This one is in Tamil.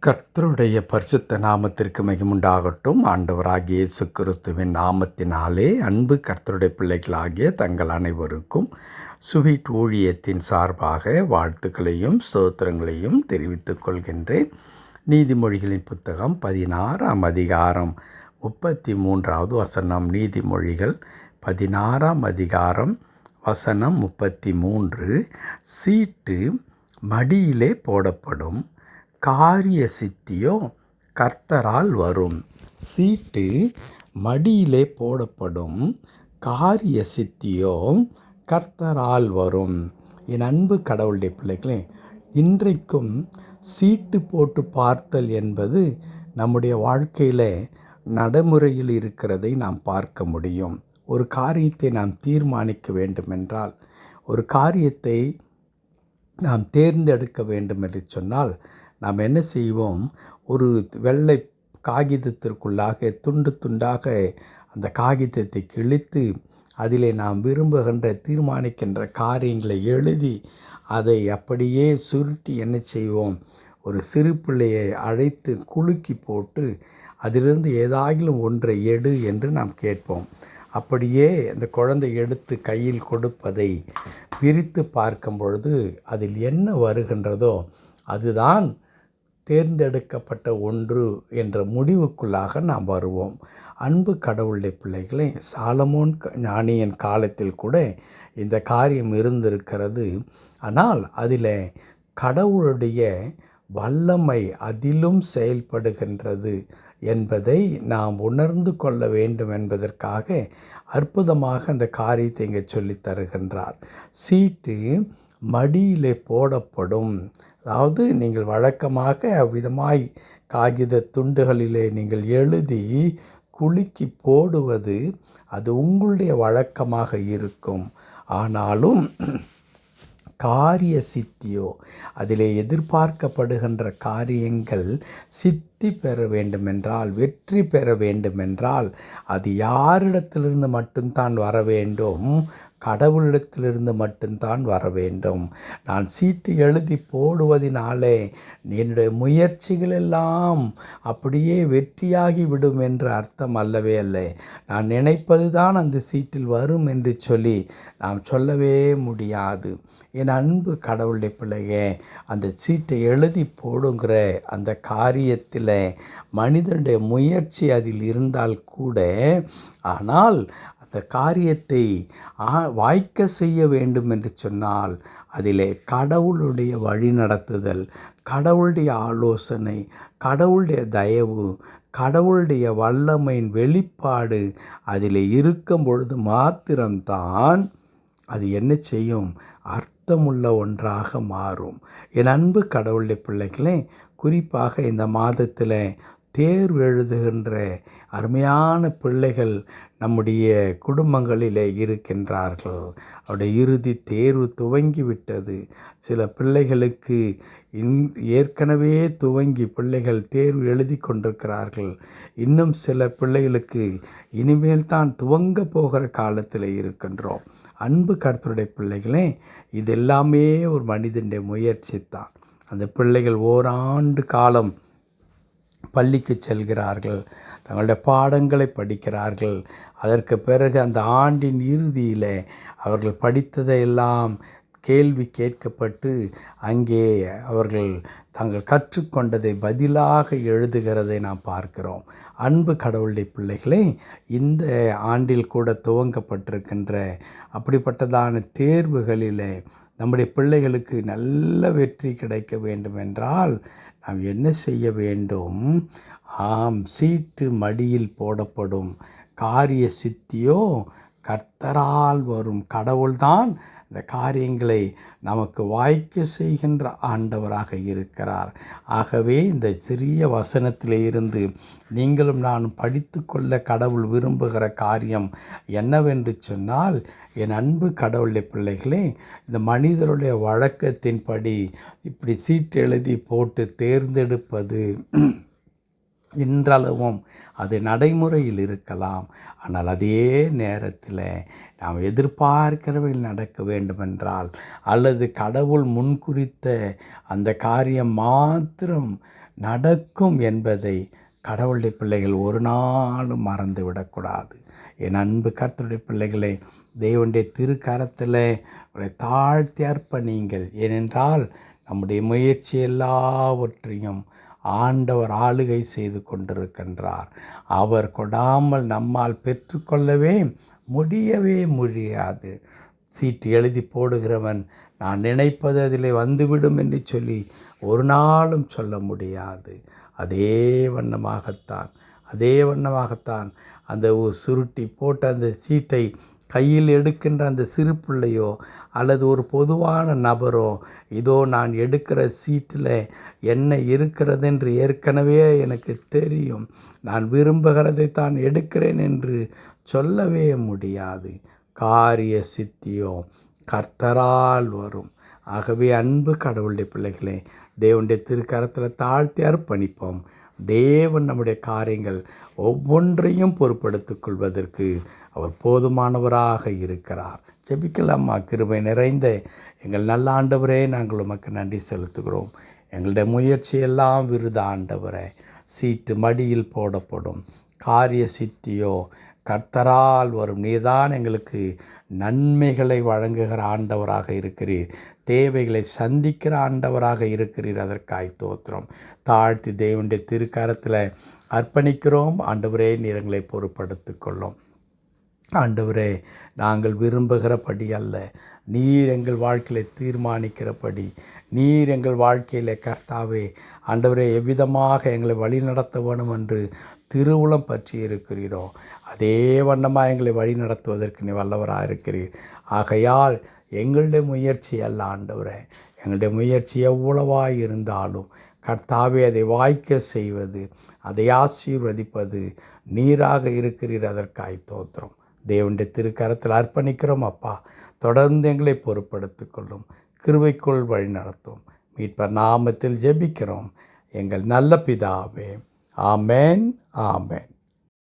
கர்த்தருடைய பரிசுத்த நாமத்திற்கு மகிமுண்டாகட்டும். ஆண்டவராகிய இயேசு கிறிஸ்துவின் நாமத்தினாலே அன்பு கர்த்தருடைய பிள்ளைகளாகிய தங்கள் அனைவருக்கும் சுவீட் ஊழியத்தின் சார்பாக வாழ்த்துக்களையும் ஸ்தோத்திரங்களையும் தெரிவித்துக் கொள்கின்றேன். நீதிமொழிகளின் புத்தகம் 16ஆம் அதிகாரம் 33வது வசனம். நீதிமொழிகள் 16ஆம் அதிகாரம் வசனம் 33. சீட்டு மடியிலே போடப்படும், காரிய சித்தியோ கர்த்தரால் வரும். சீட்டு மடியிலே போடப்படும், காரிய சித்தியோ கர்த்தரால் வரும். என் அன்பு கடவுளுடைய பிள்ளைகளே, இன்றைக்கும் சீட்டு போட்டு பார்த்தல் என்பது நம்முடைய வாழ்க்கையில் நடைமுறையில் இருக்கிறதை நாம் பார்க்க முடியும். ஒரு காரியத்தை நாம் தீர்மானிக்க வேண்டுமென்றால், ஒரு காரியத்தை நாம் தேர்ந்தெடுக்க வேண்டும் என்று சொன்னால் நாம் என்ன செய்வோம்? ஒரு வெள்ளை காகிதத்திற்குள்ளாக துண்டு துண்டாக அந்த காகிதத்தை கிழித்து அதிலே நாம் விரும்புகின்ற தீர்மானிக்கின்ற காரியங்களை எழுதி அதை அப்படியே சுருட்டி என்ன செய்வோம்? ஒரு சிறு பிள்ளையை அழைத்து குலுக்கி போட்டு அதிலிருந்து ஏதாகிலும் ஒன்றை எடு என்று நாம் கேட்போம். அப்படியே அந்த குழந்தை எடுத்து கையில் கொடுப்பதை பிரித்து பார்க்கும் பொழுது அதில் என்ன வருகின்றதோ அதுதான் தேர்ந்தெடுக்கப்பட்ட ஒன்று என்ற முடிவுக்குள்ளாக நாம் வருவோம். அன்பு கடவுளுடைய பிள்ளைகளே, சாலமோன் ஞானியின் காலத்தில் கூட இந்த காரியம் இருந்திருக்கிறது. ஆனால் அதில் கடவுளுடைய வல்லமை அதிலும் செயல்படுகின்றது என்பதை நாம் உணர்ந்து கொள்ள வேண்டும் என்பதற்காக அற்புதமாக அந்த காரியத்தை இங்கே சொல்லித் தருகின்றார். சீட்டு மடியிலே போடப்படும். அதாவது நீங்கள் வழக்கமாக அவ்விதமாய் காகித துண்டுகளிலே நீங்கள் எழுதி குலுக்கி போடுவது அது உங்களுடைய வழக்கமாக இருக்கும். ஆனாலும் காரிய சித்தியோ, அதிலே எதிர்பார்க்கப்படுகின்ற காரியங்கள் சித்தி பெற வேண்டுமென்றால், வெற்றி பெற வேண்டுமென்றால் அது யாரிடத்திலிருந்து மட்டும்தான் வர வேண்டும்? கடவுளிடத்திலிருந்து மட்டும்தான் வர வேண்டும். நான் சீட்டு எழுதி போடுவதினாலே என்னுடைய முயற்சிகள் எல்லாம் அப்படியே வெற்றியாகி விடும் என்று அர்த்தம் அல்லவே அல்ல. நான் நினைப்பது தான் அந்த சீட்டில் வரும் என்று சொல்லி நாம் சொல்லவே முடியாது. என் அன்பு கடவுளுடைய பிள்ளையே, அந்த சீட்டை எழுதி போடுங்கிற அந்த காரியத்தில் மனிதனுடைய முயற்சி அதில் இருந்தால் கூட, ஆனால் அந்த காரியத்தை வாய்க்க செய்ய வேண்டும் என்று சொன்னால் அதிலே கடவுளுடைய வழிநடத்துதல், கடவுளுடைய ஆலோசனை, கடவுளுடைய தயவு, கடவுளுடைய வல்லமையின் வெளிப்பாடு அதில் இருக்கும் பொழுது மாத்திரம்தான் அது என்ன செய்யும்? அர்த்தமுள்ள ஒன்றாக மாறும். என் அன்பு கடவுளுடைய பிள்ளைகளே, குறிப்பாக இந்த மாதத்தில் தேர்வு எழுதுகின்ற அருமையான பிள்ளைகள் நம்முடைய குடும்பங்களிலே இருக்கின்றார்கள். அவருடைய இறுதி தேர்வு துவங்கிவிட்டது. சில பிள்ளைகளுக்கு ஏற்கனவே துவங்கி பிள்ளைகள் தேர்வு எழுதி கொண்டிருக்கிறார்கள். இன்னும் சில பிள்ளைகளுக்கு இனிமேல் தான் துவங்க போகிற காலத்தில் இருக்கின்றோம். அன்பு கர்த்தருடைய பிள்ளைகளே, இது எல்லாமே ஒரு மனிதனுடைய முயற்சி தான். அந்த பிள்ளைகள் ஓராண்டு காலம் பள்ளிக்கு செல்கிறார்கள், தங்களுடைய பாடங்களை படிக்கிறார்கள். அதற்கு பிறகு அந்த ஆண்டின் இறுதியில் அவர்கள் படித்ததையெல்லாம் கேள்வி கேட்கப்பட்டு அங்கே அவர்கள் தாங்கள் கற்றுக்கொண்டதை பதிலாக எழுதுகிறதை நாம் பார்க்கிறோம். அன்பு கடவுளுடைய பிள்ளைகளே, இந்த ஆண்டில் கூட துவங்கப்பட்டிருக்கின்ற அப்படிப்பட்டதான தேர்வுகளில் நம்முடைய பிள்ளைகளுக்கு நல்ல வெற்றி கிடைக்க வேண்டுமென்றால் நாம் என்ன செய்ய வேண்டும்? சீட்டு மடியில் போடப்படும், காரிய சித்தியோ கர்த்தரால் வரும். கடவுள்தான் இந்த காரியங்களை நமக்கு வாய்க்க செய்கின்ற ஆண்டவராக இருக்கிறார். ஆகவே இந்த சிறிய வசனத்திலே இருந்து நீங்களும் நானும் படித்து கொள்ள கடவுள் விரும்புகிற காரியம் என்னவென்று சொன்னால், என் அன்பு கடவுளுடைய பிள்ளைகளே, இந்த மனிதருடைய வழக்கத்தின்படி இப்படி சீட்டு எழுதி போட்டு தேர்ந்தெடுப்பது இன்றளவும் அது நடைமுறையில் இருக்கலாம். ஆனால் அதே நேரத்தில் நாம் எதிர்பார்க்கிறவைகள் நடக்க வேண்டுமென்றால், அல்லது கடவுள் முன்குறித்த அந்த காரியம் மாத்திரம் நடக்கும் என்பதை கடவுளுடைய பிள்ளைகள் ஒரு நாளும் மறந்து விடக்கூடாது. என் அன்பு கர்த்தருடைய பிள்ளைகளை தேவனுடைய திருக்கரத்தில் தாழ்த்தி அர்ப்பணியுங்கள். ஏனென்றால் நம்முடைய முயற்சி எல்லாவற்றையும் ஆண்டவர் ஆளுகை செய்து கொண்டிருக்கின்றார். அவர் கொடாமல் நம்மால் பெற்றுக்கொள்ளவே முடியவே முடியாது. சீட்டு எழுதி போடுகிறவன் நான் நினைப்பது அதில் வந்துவிடும் என்று சொல்லி ஒரு நாளும் சொல்ல முடியாது. அதே வண்ணமாகத்தான் அந்த சுருட்டி போட்ட அந்த சீட்டை கையில் எடுக்கின்ற அந்த சிறு பிள்ளையோ அல்லது ஒரு பொதுவான நபரோ, இதோ நான் எடுக்கிற சீட்டில் என்ன இருக்கிறது என்று ஏற்கனவே எனக்கு தெரியும், நான் விரும்புகிறதை தான் எடுக்கிறேன் என்று சொல்லவே முடியாது. காரிய சித்தியோ கர்த்தரால் வரும். ஆகவே அன்பு கடவுளுடைய பிள்ளைகளே, தேவனுடைய திருக்கரத்தில் தாழ்த்தி அர்ப்பணிப்போம். தேவன் நம்முடைய காரியங்கள் ஒவ்வொன்றையும் பொறுப்படுத்திக் கொள்வதற்கு அவர் போதுமானவராக இருக்கிறார். ஜெபிக்கலாமா? கிருபை நிறைந்த எங்கள் நல்ல ஆண்டவரே, நாங்கள் உமக்கு நன்றி செலுத்துகிறோம். எங்களுடைய முயற்சியெல்லாம் விருது ஆண்டவரே. சீட்டு மடியில் போடப்படும். காரிய சித்தியோ கர்த்தரால் வரும். நீதான் எங்களுக்கு நன்மைகளை வழங்குகிற ஆண்டவராக இருக்கிறீர். தேவைகளை சந்திக்கிற ஆண்டவராக இருக்கிறீர். அதற்காய் தோத்திரம். தாழ்த்தி தேவனுடைய திருக்கரத்தில் அர்ப்பணிக்கிறோம். ஆண்டவரே, நீர் எங்களை பொறுப்படுத்திக் கொள்ளும். ஆண்டவரே, நாங்கள் விரும்புகிறபடி அல்ல, நீர் எங்கள் வாழ்க்கையில் தீர்மானிக்கிறபடி, நீர் எங்கள் வாழ்க்கையில் கர்த்தாவே ஆண்டவரே எவ்விதமாக எங்களை வழி நடத்த வேணும் என்று திருவுளம் பற்றி இருக்கிறீரோ அதே வண்ணமாக எங்களை வழி நடத்துவதற்கு நீ வல்லவராக இருக்கிறீர். ஆகையால் எங்களுடைய முயற்சி அல்ல ஆண்டவரே, எங்களுடைய முயற்சி எவ்வளவாக இருந்தாலும் கர்த்தாவே அதை வாய்க்க செய்வது, அதை ஆசீர்வதிப்பது நீராக இருக்கிறீர். அதற்காய் தோத்திரம். தேவனுடைய திருக்கரத்தில் அர்ப்பணிக்கிறோம் அப்பா. தொடர்ந்து எங்களை பொறுப்படுத்திக் கொள்ளும். கிருபைக்குள் வழி நடத்தும். மீட்பர் நாமத்தில் ஜெபிக்கிறோம் எங்கள் நல்ல பிதாவே. ஆமென், ஆமென்.